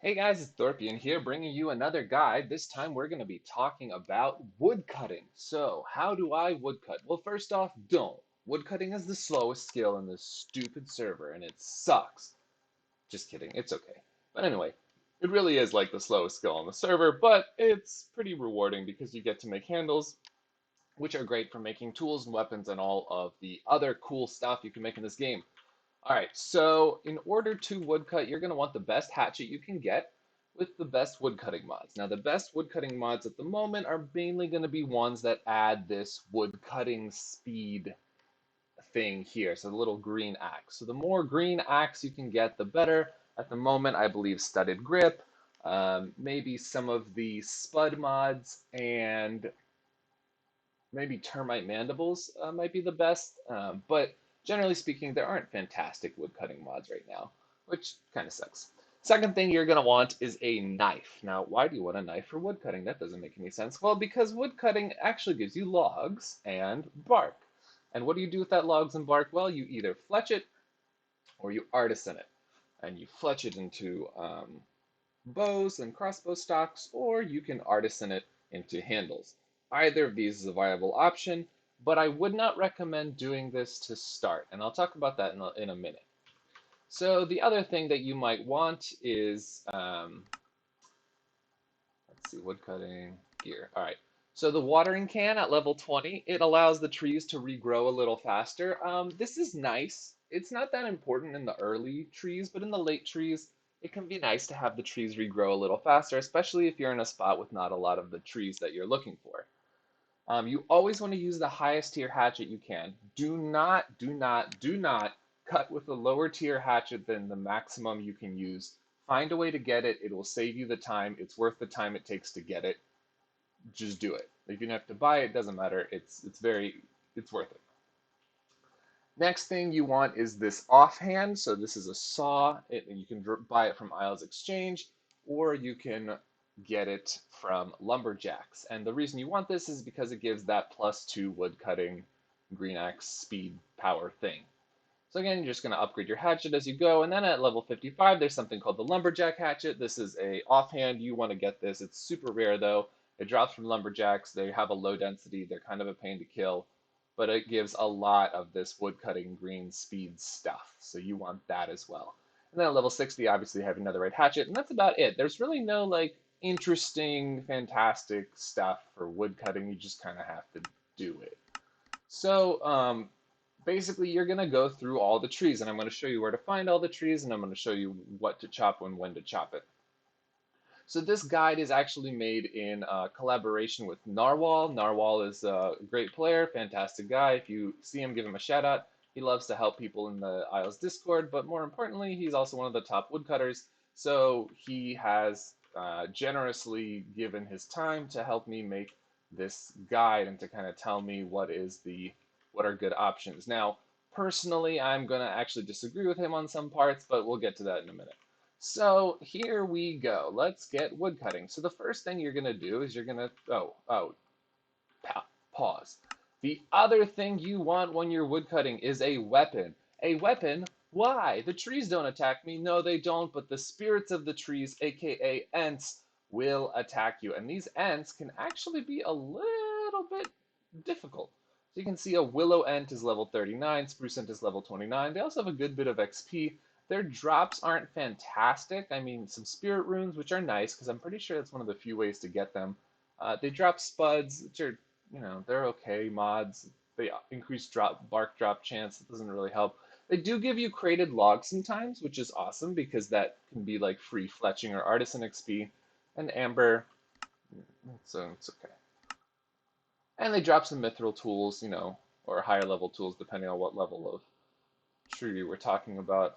Hey guys, it's Thorpian here bringing you another guide. This time we're going to be talking about woodcutting. So, how do I woodcut? Well, first off, don't. Woodcutting is the slowest skill in this stupid server and it sucks. Just kidding, it's okay. But anyway, it really is like the slowest skill on the server, but it's pretty rewarding because you get to make handles, which are great for making tools and weapons and all of the other cool stuff you can make in this game. All right, so in order to woodcut, you're going to want the best hatchet you can get with the best woodcutting mods. Now, the best woodcutting mods at the moment are mainly going to be ones that add this woodcutting speed thing here, so the little green axe. So the more green axe you can get, the better. At the moment, I believe studded grip, maybe some of the spud mods, and maybe termite mandibles might be the best, but generally speaking, there aren't fantastic woodcutting mods right now, which kind of sucks. Second thing you're going to want is a knife. Now, why do you want a knife for woodcutting? That doesn't make any sense. Well, because woodcutting actually gives you logs and bark. And what do you do with that logs and bark? Well, you either fletch it or you artisan it. And you fletch it into bows and crossbow stocks, or you can artisan it into handles. Either of these is a viable option, but I would not recommend doing this to start, and I'll talk about that in a minute. So the other thing that you might want is, let's see, woodcutting gear. All right. So the watering can at level 20, it allows the trees to regrow a little faster. This is nice. It's not that important in the early trees, but in the late trees, it can be nice to have the trees regrow a little faster, especially if you're in a spot with not a lot of the trees that you're looking for. You always want to use the highest tier hatchet you can. Do not cut with a lower tier hatchet than the maximum you can use. Find a way to get it. It will save you the time. It's worth the time it takes to get it. Just do it. If you don't have to buy it, doesn't matter. It's worth it. Next thing you want is this offhand. So this is a saw. You can buy it from Isles Exchange, or you can get it from lumberjacks. And the reason you want this is because it gives that +2 wood cutting green axe speed power thing. So again, you're just going to upgrade your hatchet as you go. And then at level 55, there's something called the lumberjack hatchet. This is a offhand. You want to get this. It's super rare though. It drops from lumberjacks. They have a low density. They're kind of a pain to kill, but it gives a lot of this wood cutting green speed stuff. So you want that as well. And then at level 60, obviously you have another red hatchet, and that's about it. There's really no like interesting, fantastic stuff for wood cutting. You just kind of have to do it. So basically, you're going to go through all the trees, and I'm going to show you where to find all the trees, and I'm going to show you what to chop and when to chop it. So this guide is actually made in collaboration with Narwhal. Narwhal is a great player, fantastic guy. If you see him, give him a shout out. He loves to help people in the Isles Discord, but more importantly, he's also one of the top woodcutters. So he has generously given his time to help me make this guide and to kind of tell me what are good options. Now, personally, I'm going to actually disagree with him on some parts, but we'll get to that in a minute. So here we go. Let's get wood cutting. So the first thing you're going to do is you're going to, pause. The other thing you want when you're wood cutting is a weapon. A weapon? Why? The trees don't attack me. No, they don't, but the spirits of the trees, aka Ents, will attack you. And these Ents can actually be a little bit difficult. So you can see a Willow Ent is level 39, Spruce Ent is level 29. They also have a good bit of XP. Their drops aren't fantastic. I mean, some spirit runes, which are nice, because I'm pretty sure that's one of the few ways to get them. They drop spuds, which are, they're okay mods. They increase bark drop chance. It doesn't really help. They do give you crated logs sometimes, which is awesome, because that can be like free fletching or artisan XP. And amber, so it's okay. And they drop some mithril tools, or higher level tools, depending on what level of tree we're talking about.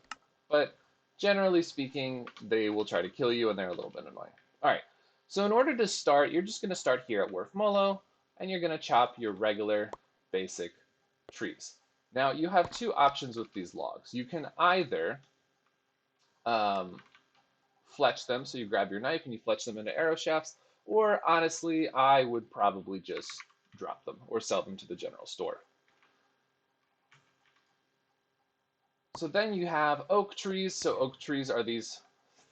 But generally speaking, they will try to kill you, and they're a little bit annoying. All right, so in order to start, you're just going to start here at Wharf Molo, and you're going to chop your regular basic trees. Now, you have two options with these logs. You can either fletch them, so you grab your knife and you fletch them into arrow shafts, or honestly, I would probably just drop them or sell them to the general store. So then you have oak trees. So oak trees are these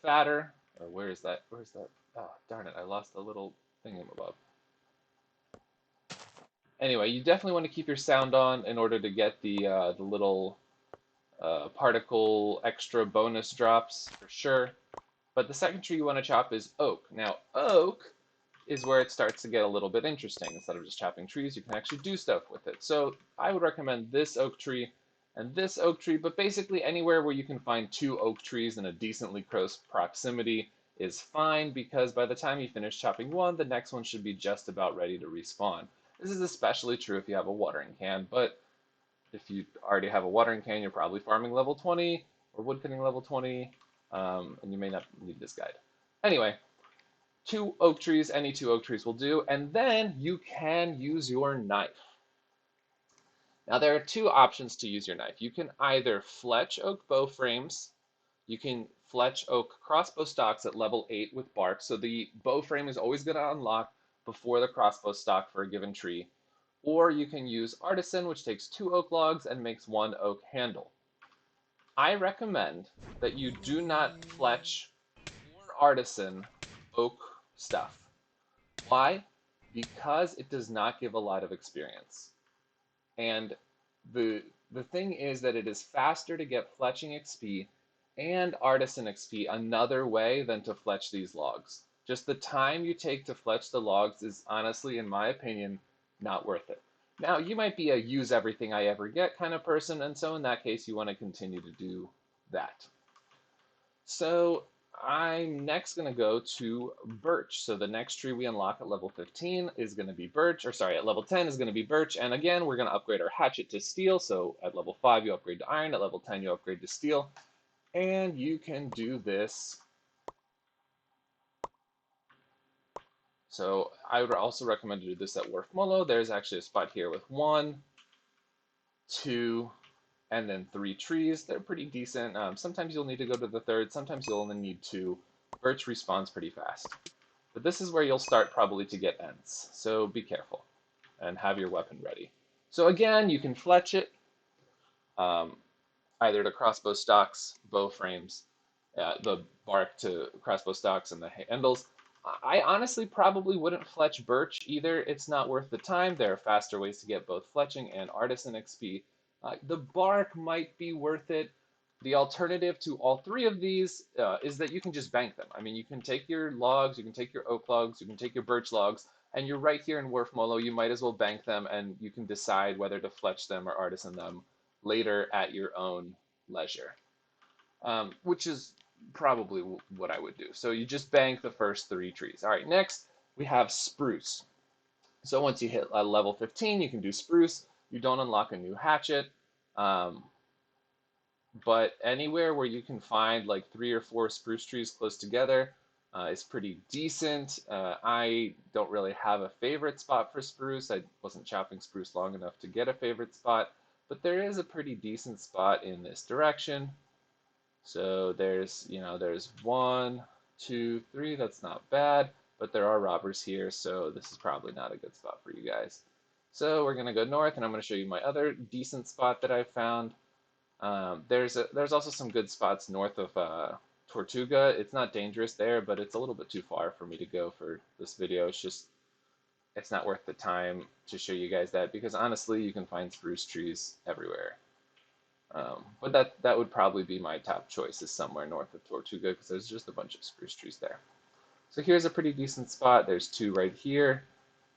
fatter Or where is that? Where's that? Oh, darn it, I lost the little thingamabob. Anyway, you definitely want to keep your sound on in order to get the little particle extra bonus drops for sure. But the second tree you want to chop is oak. Now, oak is where it starts to get a little bit interesting. Instead of just chopping trees, you can actually do stuff with it. So I would recommend this oak tree and this oak tree, but basically anywhere where you can find two oak trees in a decently close proximity is fine, because by the time you finish chopping one, the next one should be just about ready to respawn. This is especially true if you have a watering can, but if you already have a watering can, you're probably farming level 20 or woodcutting level 20, and you may not need this guide. Anyway, two oak trees, any two oak trees will do, and then you can use your knife. Now there are two options to use your knife. You can either fletch oak bow frames, you can fletch oak crossbow stocks at level 8 with bark, so the bow frame is always going to unlock before the crossbow stock for a given tree, or you can use artisan, which takes 2 oak logs and makes 1 oak handle. I recommend that you do not fletch or artisan oak stuff. Why? Because it does not give a lot of experience. And the thing is that it is faster to get fletching XP and artisan XP another way than to fletch these logs. Just the time you take to fletch the logs is honestly, in my opinion, not worth it. Now, you might be a use everything I ever get kind of person, and so in that case, you want to continue to do that. So I'm next going to go to Birch. So the next tree we unlock at level 15 is going to be Birch, or sorry, at level 10 is going to be Birch. And again, we're going to upgrade our Hatchet to Steel. So at level 5, you upgrade to Iron. At level 10, you upgrade to Steel. And you can do this. So I would also recommend to do this at Wharf Willow. There's actually a spot here with 1, 2, and then 3 trees. They're pretty decent. Sometimes you'll need to go to the third. Sometimes you'll only need 2. Birch respawns pretty fast. But this is where you'll start probably to get Ents. So be careful and have your weapon ready. So again, you can fletch it um, either to crossbow stocks, bow frames, the bark to crossbow stocks, and the handles. I honestly probably wouldn't fletch Birch either. It's not worth the time. There are faster ways to get both fletching and artisan XP. The bark might be worth it. The alternative to all 3 of these is that you can just bank them. I mean, you can take your logs, you can take your oak logs, you can take your birch logs, and you're right here in Wharf Molo. You might as well bank them, and you can decide whether to fletch them or artisan them later at your own leisure, which is probably what I would do. So you just bank the first 3 trees. All right, next we have Spruce. So once you hit level 15, you can do Spruce. You don't unlock a new hatchet. Um, but anywhere where you can find like 3 or 4 spruce trees close together is pretty decent. I don't really have a favorite spot for spruce. I wasn't chopping spruce long enough to get a favorite spot, but there is a pretty decent spot in this direction. So there's 1, 2, 3. That's not bad, but there are robbers here, so this is probably not a good spot for you guys. So we're gonna go north, and I'm gonna show you my other decent spot that I found. There's also some good spots north of Tortuga. It's not dangerous there, but it's a little bit too far for me to go for this video. It's not worth the time to show you guys that, because honestly, you can find spruce trees everywhere. But that would probably be my top choice, is somewhere north of Tortuga, because there's just a bunch of spruce trees there. So here's a pretty decent spot. There's 2 right here,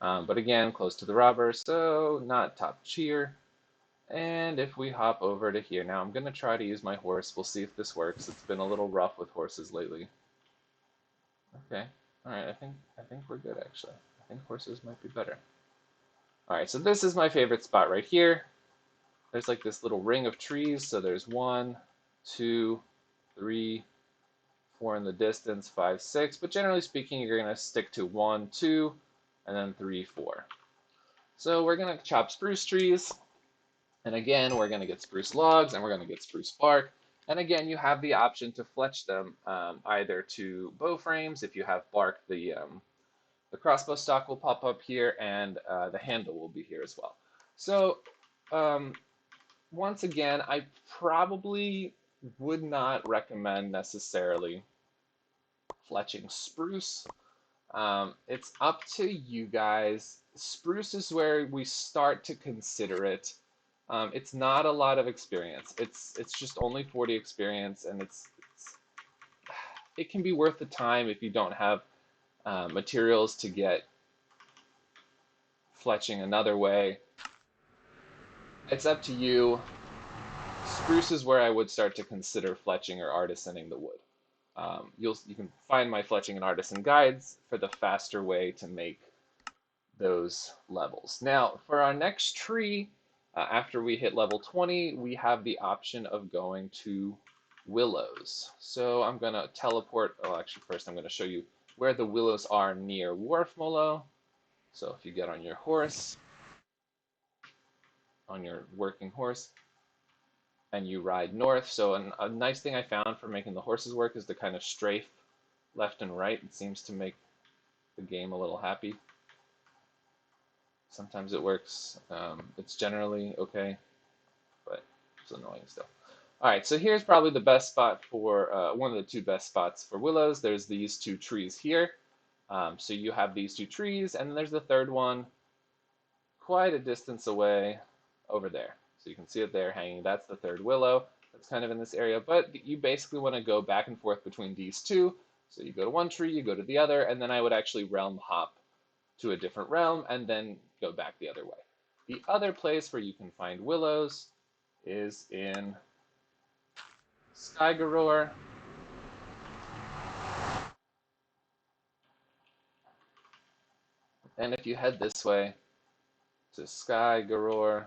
but again, close to the robber, so not top tier. And if we hop over to here, now I'm going to try to use my horse. We'll see if this works. It's been a little rough with horses lately. Okay. All right, I think we're good, actually. I think horses might be better. All right, so this is my favorite spot right here. There's like this little ring of trees. So there's 1, 2, 3, 4 in the distance, 5, 6. But generally speaking, you're going to stick to 1, 2, and then 3, 4. So we're going to chop spruce trees. And again, we're going to get spruce logs, and we're going to get spruce bark. And again, you have the option to fletch them either to bow frames. If you have bark, the crossbow stock will pop up here, and the handle will be here as well. So once again, I probably would not recommend necessarily fletching spruce. It's up to you guys. Spruce is where we start to consider it. It's not a lot of experience. It's just only 40 experience, and it can be worth the time if you don't have materials to get fletching another way. It's up to you. Spruce is where I would start to consider fletching or artisaning the wood. You can find my fletching and artisan guides for the faster way to make those levels. Now, for our next tree, after we hit level 20, we have the option of going to willows. So I'm going to teleport. Oh, actually, first I'm going to show you where the willows are near Willow. So if you get on your horse, on your working horse, and you ride north. So a nice thing I found for making the horses work is to kind of strafe left and right. It seems to make the game a little happy. Sometimes it works. It's generally okay, but it's annoying still. All right, so here's probably the best spot for one of the two best spots for willows. There's these two trees here. So you have these two trees, and then there's the third one quite a distance away over there. So you can see it there hanging. That's the third willow. That's kind of in this area, but you basically want to go back and forth between these two. So you go to one tree, you go to the other, and then I would actually realm hop to a different realm and then go back the other way. The other place where you can find willows is in Skyblock. And if you head this way to Skyblock,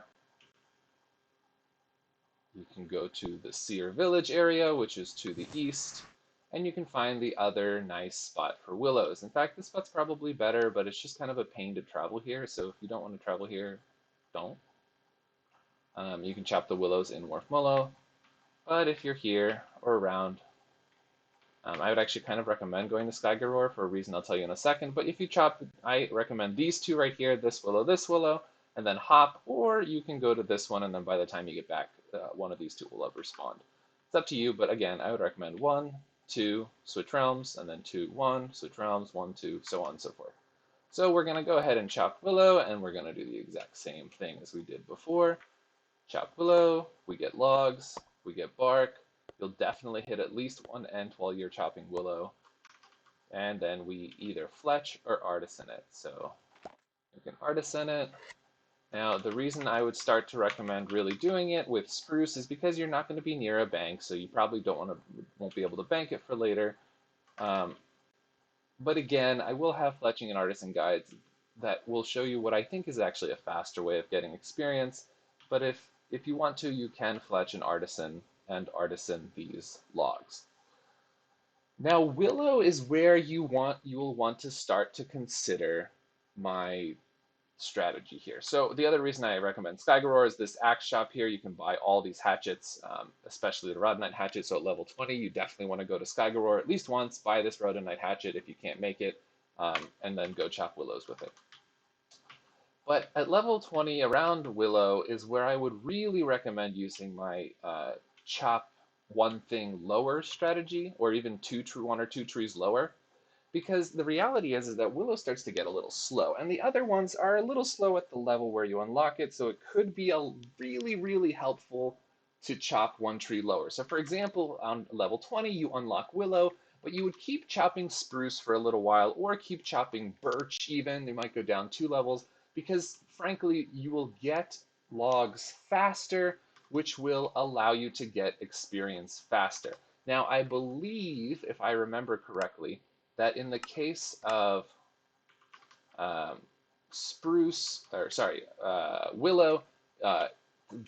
you can go to the Seer Village area, which is to the east, and you can find the other nice spot for willows. In fact, this spot's probably better, but it's just kind of a pain to travel here, so if you don't want to travel here, don't. You can chop the willows in Willow, but if you're here or around, I would actually kind of recommend going to Skyblock for a reason I'll tell you in a second, but if you chop, I recommend these two right here, this willow, and then hop, or you can go to this one, and then by the time you get back, one of these two will have respawned. It's up to you, but again, I would recommend 1, 2, switch realms, and then 2, 1, switch realms, 1, 2, so on and so forth. So we're going to go ahead and chop willow, and we're going to do the exact same thing as we did before. Chop willow, we get logs, we get bark. You'll definitely hit at least one Ent while you're chopping willow, and then we either fletch or artisan it. So you can artisan it. Now, the reason I would start to recommend really doing it with spruce is because you're not going to be near a bank, so you probably won't be able to bank it for later. But again, I will have fletching and artisan guides that will show you what I think is actually a faster way of getting experience. But if you want to, you can fletch and artisan these logs. Now, willow is where you will want to start to consider my strategy here. So the other reason I recommend Skyblock is this axe shop here. You can buy all these hatchets, especially the Rhodonite hatchet. So at level 20, you definitely want to go to Skyblock at least once, buy this Rhodonite hatchet if you can't make it, and then go chop willows with it. But at level 20, around willow is where I would really recommend using my chop one thing lower strategy, or even one or two trees lower. Because the reality is that willow starts to get a little slow, and the other ones are a little slow at the level where you unlock it, so it could be really, really helpful to chop one tree lower. So for example, on level 20, you unlock willow, but you would keep chopping spruce for a little while, or keep chopping birch even. They might go down 2 levels, because frankly, you will get logs faster, which will allow you to get experience faster. Now, I believe, if I remember correctly, that in the case of willow,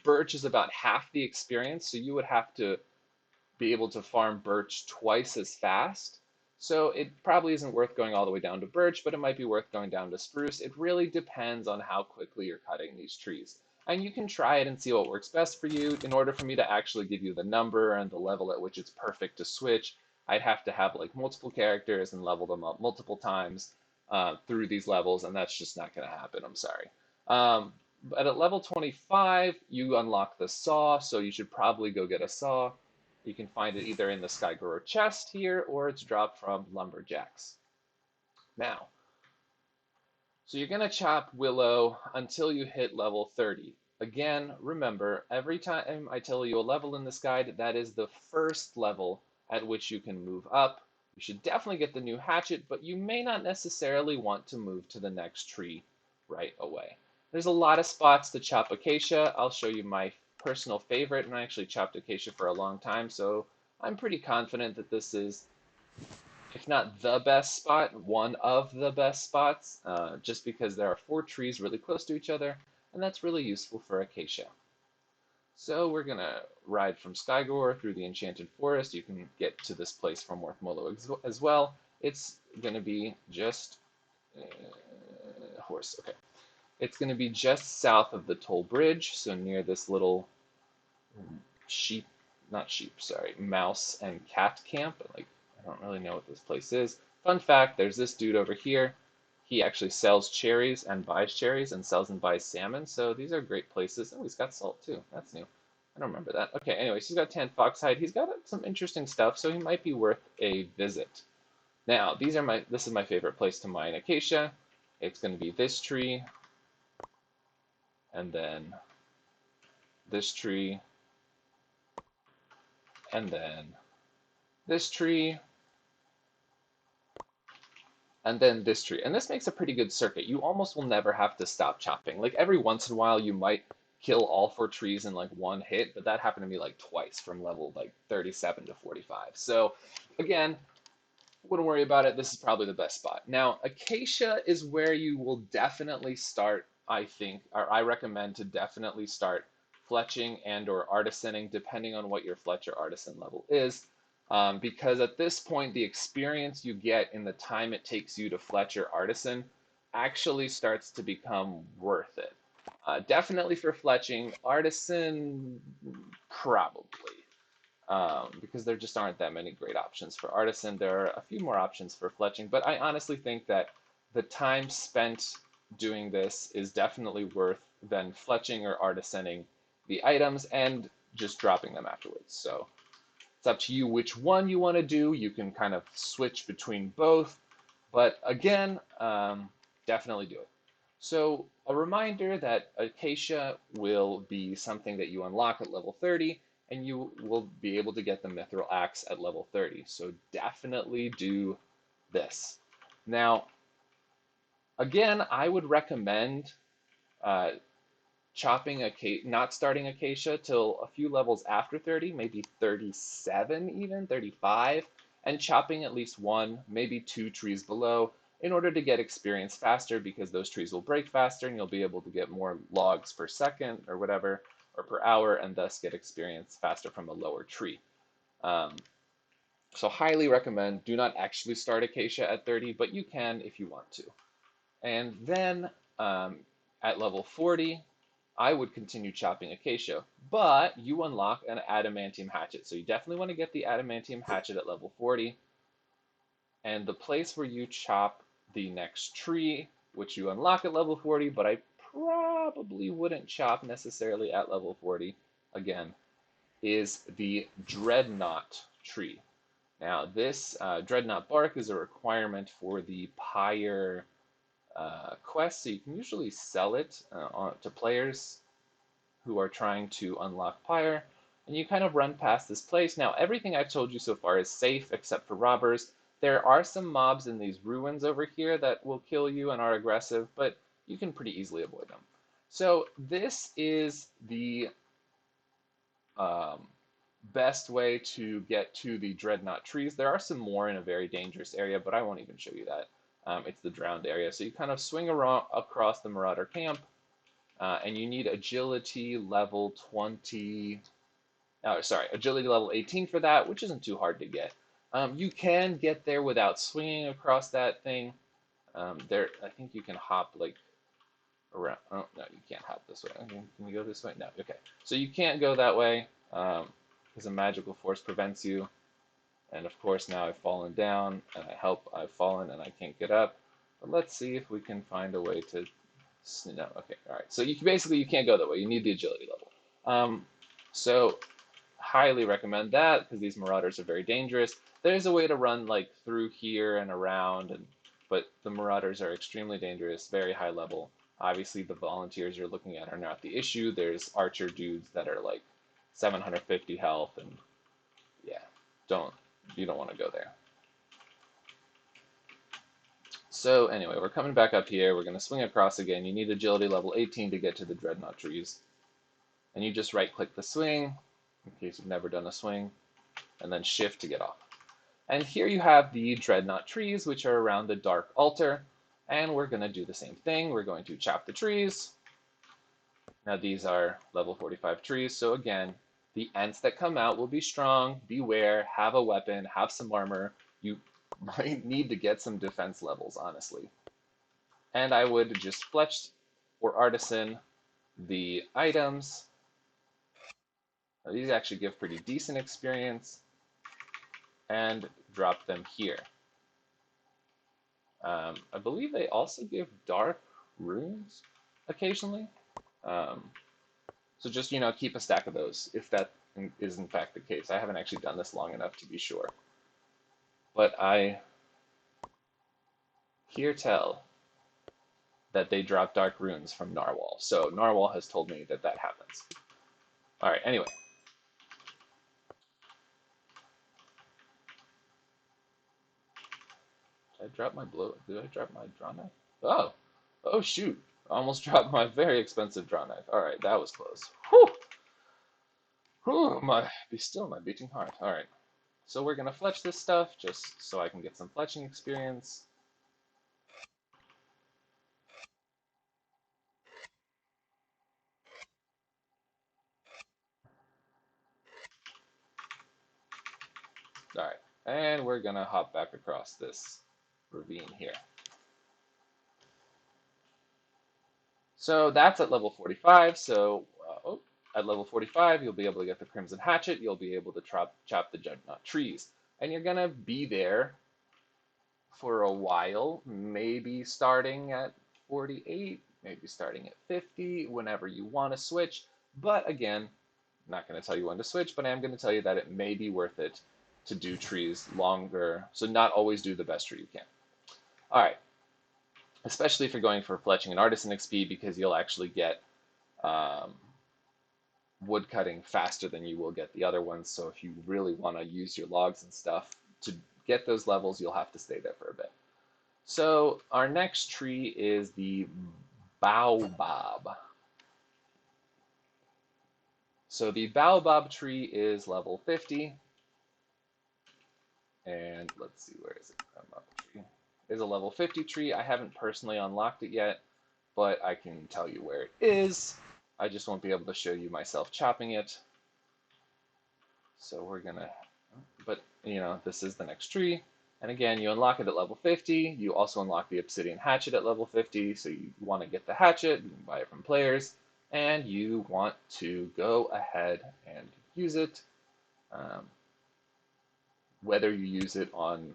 birch is about half the experience, so you would have to be able to farm birch twice as fast. So it probably isn't worth going all the way down to birch, but it might be worth going down to spruce. It really depends on how quickly you're cutting these trees. And you can try it and see what works best for you. In order for me to actually give you the number and the level at which it's perfect to switch, I'd have to have like multiple characters and level them up multiple times through these levels, and that's just not going to happen. I'm sorry. But at level 25, you unlock the saw, so you should probably go get a saw. You can find it either in the Skygrower chest here, or it's dropped from lumberjacks. Now, so you're going to chop Willow until you hit level 30. Again, remember, every time I tell you a level in this guide, that is the first level at which you can move up. You should definitely get the new hatchet, but you may not necessarily want to move to the next tree right away. There's a lot of spots to chop Acacia. I'll show you my personal favorite, and I actually chopped Acacia for a long time, so I'm pretty confident that this is, if not the best spot, one of the best spots, just because there are 4 trees really close to each other, and that's really useful for Acacia. So we're going to ride from Skygore through the Enchanted Forest. You can get to this place from Willow as well. It's going to be just... horse, okay. It's going to be just south of the toll bridge, so near this little mouse and cat camp. Like, I don't really know what this place is. Fun fact, there's this dude over here. He actually sells cherries and buys cherries and sells and buys salmon. So these are great places. Oh, he's got salt too. That's new. I don't remember that. Okay, anyways, he's got tan foxhide. He's got some interesting stuff, so he might be worth a visit. Now, this is my favorite place to mine Acacia. It's going to be this tree, and then this tree, and then this tree, and then this tree. And this makes a pretty good circuit. You almost will never have to stop chopping. Like every once in a while you might kill all 4 trees in like one hit, but that happened to me like twice from level like 37 to 45. So again, wouldn't worry about it. This is probably the best spot. Now, Acacia is where you will definitely start, I think, or I recommend to definitely start fletching and or artisaning, depending on what your fletch or artisan level is. Because at this point, the experience you get in the time it takes you to fletch or artisan actually starts to become worth it. Definitely for fletching, artisan, probably. Because there just aren't that many great options for artisan. There are a few more options for fletching, but I honestly think that the time spent doing this is definitely worth than fletching or artisaning the items and just dropping them afterwards. So it's up to you which one you want to do. You can kind of switch between both, but again, definitely do it. So a reminder that Acacia will be something that you unlock at level 30, and you will be able to get the Mithril Axe at level 30. So definitely do this. Now, again, I would recommend not starting Acacia till a few levels after 30, maybe 37 even, 35, and chopping at least 1, maybe 2 trees below in order to get experience faster, because those trees will break faster and you'll be able to get more logs per second or whatever, or per hour, and thus get experience faster from a lower tree. So highly recommend, do not actually start Acacia at 30, but you can if you want to. And then at level 40, I would continue chopping Acacia, but you unlock an adamantium hatchet. So you definitely want to get the adamantium hatchet at level 40. And the place where you chop the next tree, which you unlock at level 40, but I probably wouldn't chop necessarily at level 40, again, is the Dreadknot tree. Now, this Dreadknot bark is a requirement for the Pyre quest, so you can usually sell it to players who are trying to unlock Pyre, and you kind of run past this place. Now, everything I've told you so far is safe except for robbers. There are some mobs in these ruins over here that will kill you and are aggressive, but you can pretty easily avoid them. So this is the best way to get to the Dreadknot trees. There are some more in a very dangerous area, but I won't even show you that. It's the drowned area. So you kind of swing around across the Marauder camp, and you need agility level 20. Oh, sorry, agility level 18 for that, which isn't too hard to get. You can get there without swinging across that thing. I think you can hop like around. Oh no, you can't hop this way. Can you go this way? No. Okay, so you can't go that way because a magical force prevents you. And of course now I've fallen down, and I've fallen and I can't get up. But let's see if we can find a way to. No, okay, all right. So basically you can't go that way. You need the agility level. So highly recommend that because these marauders are very dangerous. There's a way to run like through here and around, but the marauders are extremely dangerous, very high level. Obviously, the volunteers you're looking at are not the issue. There's archer dudes that are like 750 health, and yeah, don't you don't want to go there. So anyway, we're coming back up here. We're going to swing across again. You need agility level 18 to get to the Dreadknot trees. And you just right-click the swing, in case you've never done a swing, and then shift to get off. And here you have the Dreadknot trees, which are around the Dark Altar. And we're going to do the same thing. We're going to chop the trees. Now these are level 45 trees, so again, the Ents that come out will be strong, beware, have a weapon, have some armor. You might need to get some defense levels, honestly. And I would just fletch or artisan the items. Now, these actually give pretty decent experience, and drop them here. I believe they also give dark runes occasionally. So just, keep a stack of those if that is in fact the case. I haven't actually done this long enough to be sure. But I hear tell that they drop dark runes from Narwhal. So Narwhal has told me that that happens. All right, anyway. Did I drop my Did I drop my draw knife? Oh shoot! I almost dropped my very expensive draw knife. All right, that was close. Whew! Whew! Be still my beating heart. All right, so we're gonna fletch this stuff just so I can get some fletching experience. All right, and we're gonna hop back across this ravine here. So that's at level 45. So at level 45, you'll be able to get the Crimson Hatchet. You'll be able to chop the Dreadknot trees. And you're going to be there for a while, maybe starting at 48, maybe starting at 50, whenever you want to switch. But again, I'm not going to tell you when to switch, but I am going to tell you that it may be worth it to do trees longer. So not always do the best tree you can. All right. Especially if you're going for fletching and artisan XP, because you'll actually get woodcutting faster than you will get the other ones. So if you really want to use your logs and stuff to get those levels, you'll have to stay there for a bit. So our next tree is the Baobob. So the Baobob tree is level 50. And let's see, where is it? Tree is a level 50 tree. I haven't personally unlocked it yet, but I can tell you where it is. I just won't be able to show you myself chopping it. So we're gonna, but this is the next tree. And again, you unlock it at level 50. You also unlock the Obsidian Hatchet at level 50. So you want to get the hatchet, you can buy it from players, and you want to go ahead and use it. Whether you use it on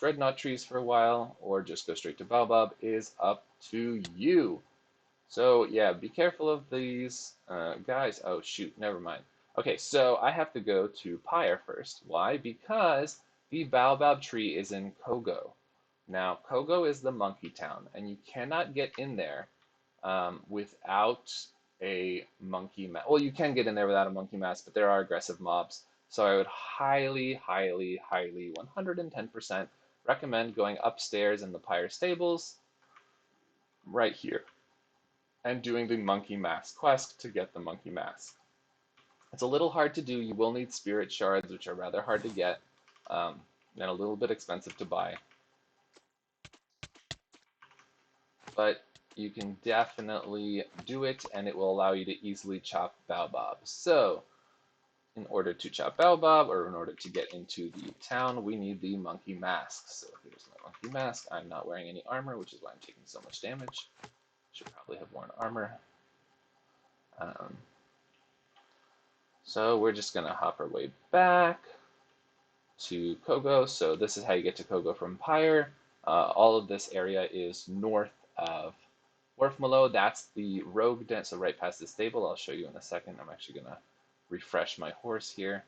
Dreadknot trees for a while or just go straight to Baobob is up to you. So yeah, be careful of these guys. Oh shoot, never mind. Okay, so I have to go to Pyre first. Why? Because the Baobob tree is in Kogo. Now, Kogo is the monkey town, and you cannot get in there without a monkey mask. Well, you can get in there without a monkey mask, but there are aggressive mobs. So I would highly, highly, highly, 110% recommend going upstairs in the Pyre stables, right here, and doing the monkey mask quest to get the monkey mask. It's a little hard to do. You will need spirit shards, which are rather hard to get, and a little bit expensive to buy. But you can definitely do it, and it will allow you to easily chop Baobob. So, in order to chop Baobob, or in order to get into the town, we need the monkey mask. So here's my monkey mask. I'm not wearing any armor, which is why I'm taking so much damage. Should probably have worn armor. So we're just going to hop our way back to Kogo. So this is how you get to Kogo from Pyre. All of this area is north of Willow. That's the rogue den, so right past the stable. I'll show you in a second. I'm actually going to refresh my horse here.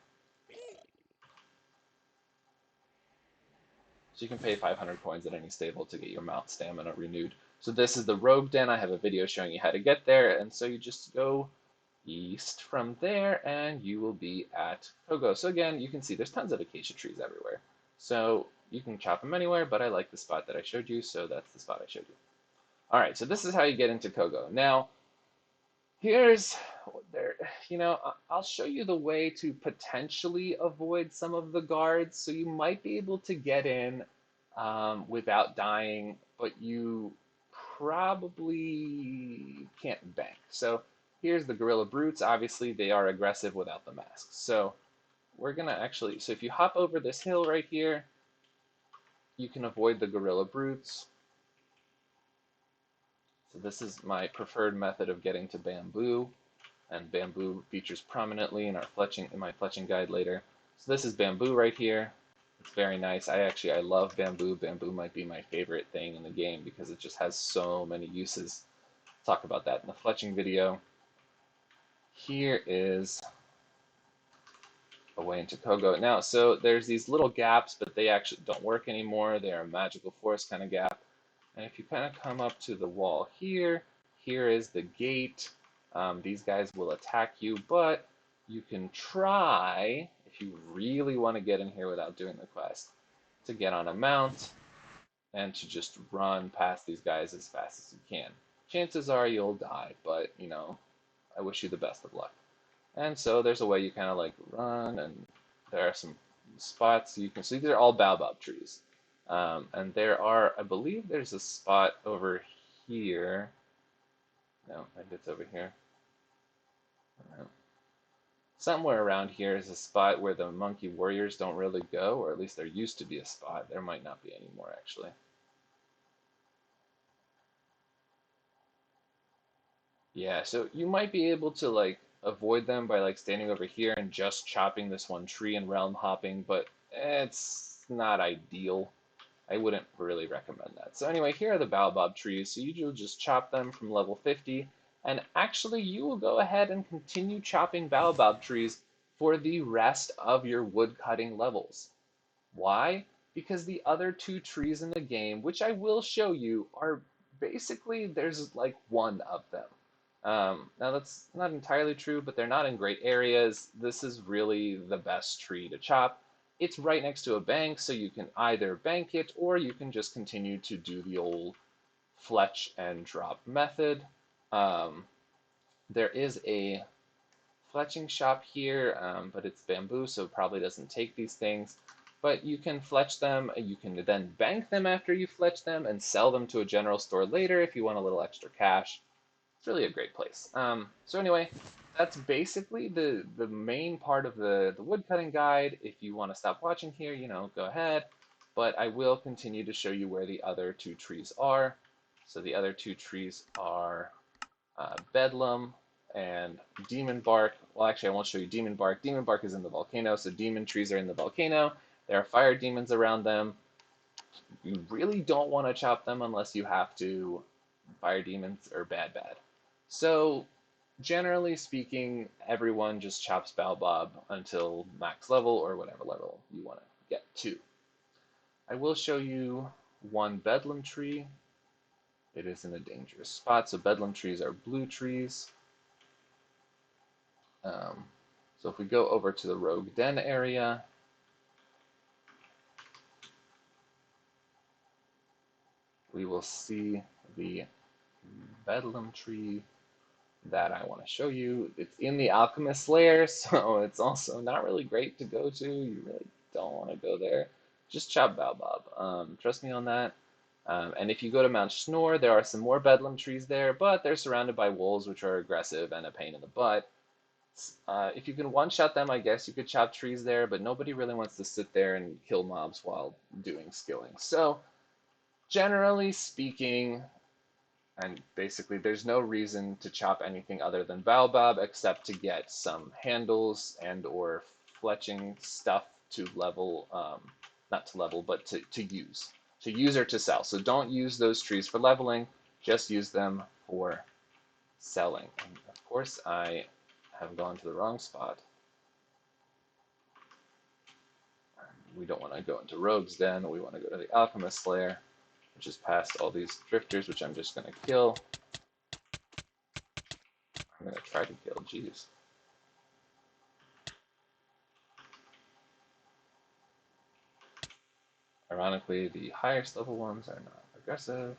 So you can pay 500 coins at any stable to get your mount stamina renewed. So this is the Rogue Den. I have a video showing you how to get there, and so you just go east from there, and you will be at Kogo. So again, you can see there's tons of acacia trees everywhere. So you can chop them anywhere, but I like the spot that I showed you, so that's the spot I showed you. All right, so this is how you get into Kogo. Now, here's there, I'll show you the way to potentially avoid some of the guards. So you might be able to get in without dying, but you probably can't bank. So here's the gorilla brutes. Obviously, they are aggressive without the masks. So we're gonna actually, so if you hop over this hill right here, you can avoid the gorilla brutes. So this is my preferred method of getting to bamboo, and bamboo features prominently in my fletching guide later. So this is bamboo right here. It's very nice. I love bamboo. Bamboo might be my favorite thing in the game because it just has so many uses. I'll talk about that in the fletching video. Here is a way into Kogo. Now, so there's these little gaps, but they actually don't work anymore. They're a magical forest kind of gap. And if you kind of come up to the wall here, here is the gate. These guys will attack you, but you can try, if you really want to get in here without doing the quest, to get on a mount and to just run past these guys as fast as you can. Chances are you'll die, but, I wish you the best of luck. And so there's a way you kind of like run, and there are some spots you can see. These are all Baobob trees. And there are, I believe there's a spot over here. No, I think it's over here. Somewhere around here is a spot where the monkey warriors don't really go, or at least there used to be a spot. There might not be anymore, actually. Yeah, so you might be able to like avoid them by like standing over here and just chopping this one tree and realm hopping, but it's not ideal. I wouldn't really recommend that. So anyway, here are the Baobob trees. So you'll just chop them from level 50, and actually you will go ahead and continue chopping Baobob trees for the rest of your woodcutting levels. Why? Because the other two trees in the game, which I will show you, are basically, there's like one of them. Now that's not entirely true, but they're not in great areas. This is really the best tree to chop. It's right next to a bank, so you can either bank it or you can just continue to do the old fletch and drop method. There is a fletching shop here, but it's bamboo, so it probably doesn't take these things. But you can fletch them, you can then bank them after you fletch them and sell them to a general store later if you want a little extra cash. It's really a great place. So anyway, that's basically the main part of the woodcutting guide. If you want to stop watching here, go ahead. But I will continue to show you where the other two trees are. So the other two trees are Bedlam and Demon Bark. Well, actually, I won't show you Demon Bark. Demon Bark is in the volcano, so demon trees are in the volcano. There are fire demons around them. You really don't want to chop them unless you have to. Fire demons are bad. So, generally speaking, everyone just chops Baobob until max level or whatever level you want to get to. I will show you one bedlam tree. It is in a dangerous spot. So bedlam trees are blue trees. So if we go over to the Rogue Den area, we will see the bedlam tree that I want to show you. It's in the Alchemist lair, so it's also not really great to go to. You really don't want to go there. Just chop Baobob. Trust me on that. And if you go to Mount Schnorr, there are some more bedlam trees there, but they're surrounded by wolves, which are aggressive and a pain in the butt. If you can one-shot them, I guess you could chop trees there, but nobody really wants to sit there and kill mobs while doing skilling. So, generally speaking, and basically there's no reason to chop anything other than Baobob except to get some handles and or fletching stuff to level, not to level, but to use. To use or to sell. So don't use those trees for leveling, just use them for selling. And of course, I have gone to the wrong spot. we don't want to go into Rogue's Den. We want to go to the Alchemist's Lair, which is past all these drifters, which I'm just going to kill. I'm going to try to kill, jeez. Ironically, the highest level ones are not aggressive.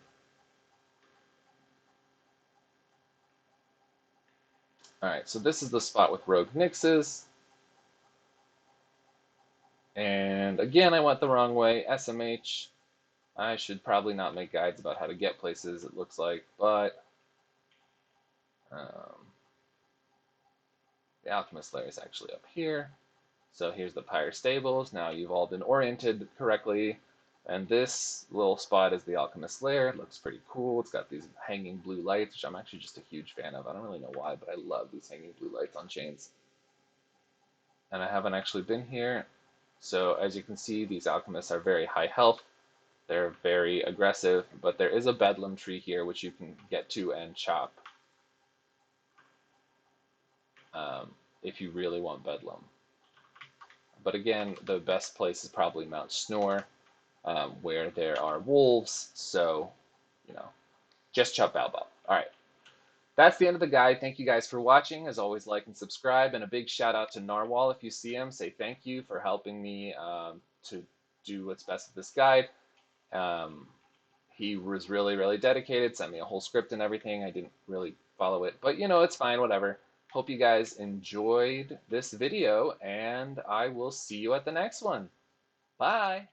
Alright, so this is the spot with Rogue Nyxes. And again, I went the wrong way. SMH. I should probably not make guides about how to get places, it looks like, but the Alchemist Lair is actually up here. So here's the Pyre Stables. Now you've all been oriented correctly. And this little spot is the Alchemist Lair. It looks pretty cool. It's got these hanging blue lights, which I'm actually just a huge fan of. I don't really know why, but I love these hanging blue lights on chains. And I haven't actually been here. So as you can see, these alchemists are very high health. They're very aggressive, but there is a bedlam tree here which you can get to and chop if you really want bedlam. But again, the best place is probably Mount Snore, where there are wolves, so, you know, just chop Baobob. Alright, that's the end of the guide. Thank you guys for watching. As always, like and subscribe, and a big shout out to Narwhal. If you see him, say thank you for helping me to do what's best with this guide. He was really, really dedicated, sent me a whole script and everything. I didn't really follow it, but you know, it's fine, whatever. Hope you guys enjoyed this video, and I will see you at the next one. Bye!